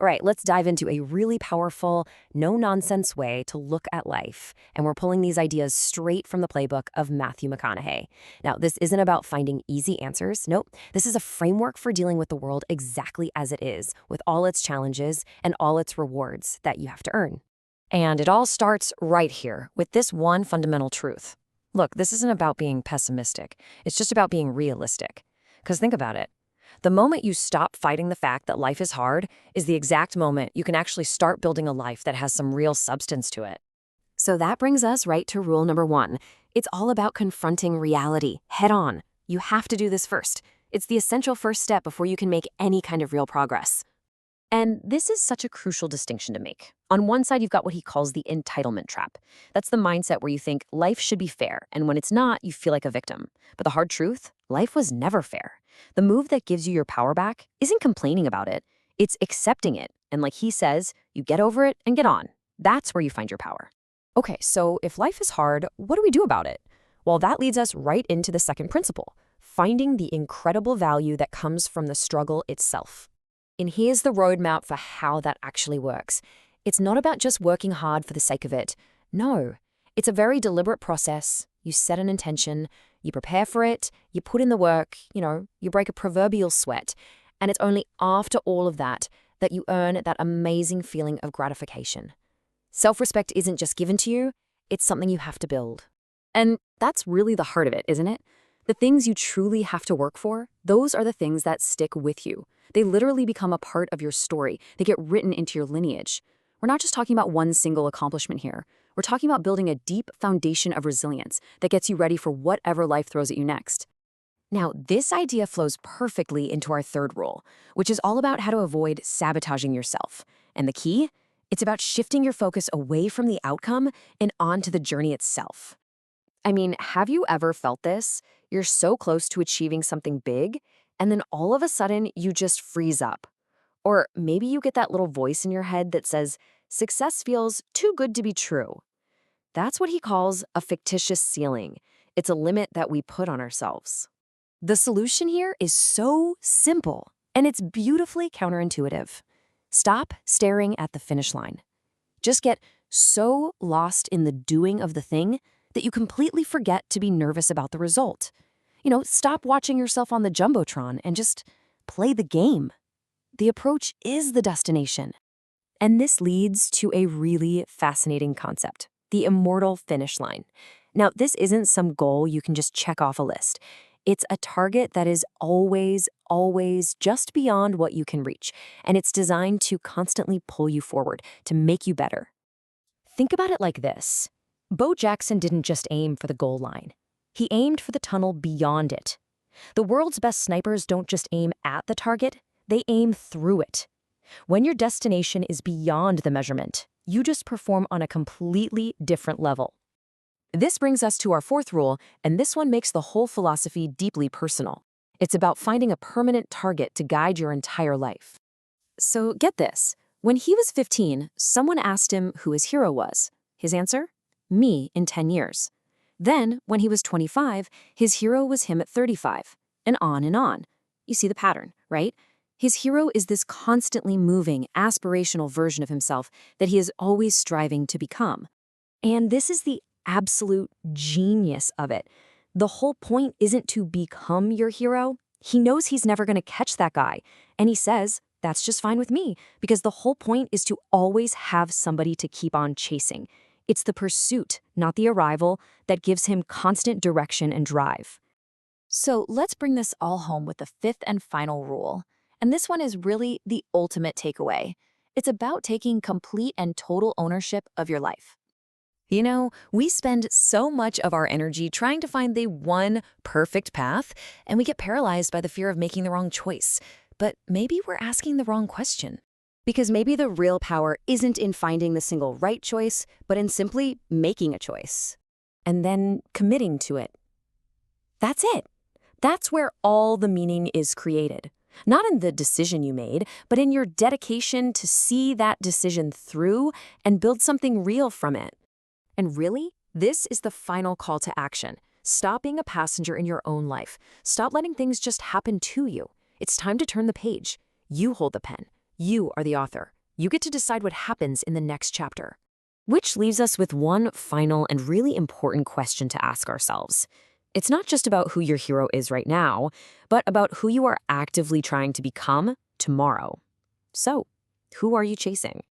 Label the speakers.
Speaker 1: All right, let's dive into a really powerful, no-nonsense way to look at life. And we're pulling these ideas straight from the playbook of Matthew McConaughey. Now, this isn't about finding easy answers. Nope. This is a framework for dealing with the world exactly as it is, with all its challenges and all its rewards that you have to earn. And it all starts right here with this one fundamental truth. Look, this isn't about being pessimistic. It's just about being realistic. Because think about it. The moment you stop fighting the fact that life is hard is the exact moment you can actually start building a life that has some real substance to it. So that brings us right to rule number 1. It's all about confronting reality head on. You have to do this first. It's the essential first step before you can make any kind of real progress. And this is such a crucial distinction to make. On one side, you've got what he calls the entitlement trap. That's the mindset where you think life should be fair, and when it's not, you feel like a victim. But the hard truth, life was never fair. The move that gives you your power back isn't complaining about it, it's accepting it. And like he says, you get over it and get on. That's where you find your power. Okay, so if life is hard, what do we do about it? Well, that leads us right into the second principle, finding the incredible value that comes from the struggle itself. And here's the roadmap for how that actually works. It's not about just working hard for the sake of it. No, it's a very deliberate process. You set an intention, you prepare for it, you put in the work, you break a proverbial sweat. And it's only after all of that that you earn that amazing feeling of gratification. Self-respect isn't just given to you, it's something you have to build. And that's really the heart of it, isn't it? The things you truly have to work for, those are the things that stick with you. They literally become a part of your story. They get written into your lineage. We're not just talking about one single accomplishment here. We're talking about building a deep foundation of resilience that gets you ready for whatever life throws at you next. Now, this idea flows perfectly into our third rule, which is all about how to avoid sabotaging yourself. And the key? It's about shifting your focus away from the outcome and onto the journey itself. I mean, have you ever felt this? You're so close to achieving something big, and then all of a sudden you just freeze up. Or maybe you get that little voice in your head that says, success feels too good to be true. That's what he calls a fictitious ceiling. It's a limit that we put on ourselves. The solution here is so simple, and it's beautifully counterintuitive. Stop staring at the finish line. Just get so lost in the doing of the thing that you completely forget to be nervous about the result. Stop watching yourself on the Jumbotron and just play the game. The approach is the destination. And this leads to a really fascinating concept, the immortal finish line. Now, this isn't some goal you can just check off a list. It's a target that is always, always just beyond what you can reach, and it's designed to constantly pull you forward, to make you better. Think about it like this. Bo Jackson didn't just aim for the goal line. He aimed for the tunnel beyond it. The world's best snipers don't just aim at the target, they aim through it. When your destination is beyond the measurement, you just perform on a completely different level. This brings us to our fourth rule, and this one makes the whole philosophy deeply personal. It's about finding a permanent target to guide your entire life. So get this. When he was 15, someone asked him who his hero was. His answer? Me in 10 years. Then, when he was 25, his hero was him at 35, and on and on. You see the pattern, right? His hero is this constantly moving, aspirational version of himself that he is always striving to become. And this is the absolute genius of it. The whole point isn't to become your hero. He knows he's never going to catch that guy. And he says, that's just fine with me, because the whole point is to always have somebody to keep on chasing. It's the pursuit, not the arrival, that gives him constant direction and drive. So let's bring this all home with the fifth and final rule. And this one is really the ultimate takeaway. It's about taking complete and total ownership of your life. We spend so much of our energy trying to find the one perfect path, and we get paralyzed by the fear of making the wrong choice. But maybe we're asking the wrong question. Because maybe the real power isn't in finding the single right choice, but in simply making a choice. And then committing to it. That's it. That's where all the meaning is created. Not in the decision you made, but in your dedication to see that decision through and build something real from it. And really, this is the final call to action. Stop being a passenger in your own life. Stop letting things just happen to you. It's time to turn the page. You hold the pen. You are the author. You get to decide what happens in the next chapter. Which leaves us with one final and really important question to ask ourselves. It's not just about who your hero is right now, but about who you are actively trying to become tomorrow. So, who are you chasing?